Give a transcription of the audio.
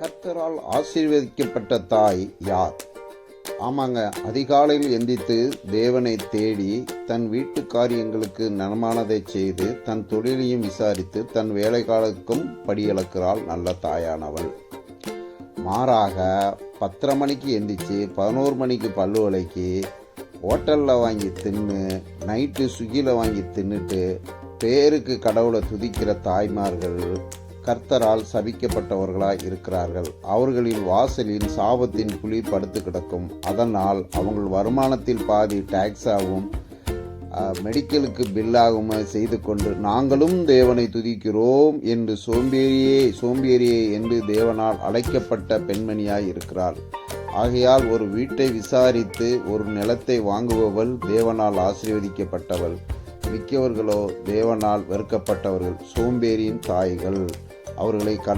கர்த்தரால் ஆசீர்வதிக்கப்பட்ட தாய் யார்? ஆமாங்க, அதிகாலையில் எந்திரித்து தேவனை தேடி தன் வீட்டு காரியங்களுக்கு நலமானதை செய்து தன் தொழிலையும் விசாரித்து தன் வேலைக்காலுக்கும் படியளக்கிறாள் நல்ல தாயானவள். மாறாக 10:30 மணிக்கு எந்திரிச்சு 11 மணிக்கு பல்லு விளக்கி ஹோட்டலில் வாங்கி தின்னு நைட்டு ஸ்விக்கியில் வாங்கி தின்னுட்டு பேருக்கு கடவுளை துதிக்கிற தாய்மார்கள் கர்த்தரால் சபிக்கப்பட்டவர்களாய் இருக்கிறார்கள். அவர்களின் வாசலின் சாபத்தின் குழி படுத்து கிடக்கும். அதனால் அவங்கள் வருமானத்தில் பாதி டாக்ஸாகவும் மெடிக்கலுக்கு பில்லாகவும் செய்து கொண்டு நாங்களும் தேவனை துதிக்கிறோம் என்று சோம்பேறியே என்று தேவனால் அழைக்கப்பட்ட பெண்மணியாய் இருக்கிறாள். ஆகையால் ஒரு வீட்டை விசாரித்து ஒரு நிலத்தை வாங்குபவள் தேவனால் ஆசீர்வதிக்கப்பட்டவள். மிக்கவர்களோ தேவனால் வெறுக்கப்பட்டவர்கள், சோம்பேறியின் தாய்கள். அவர்களை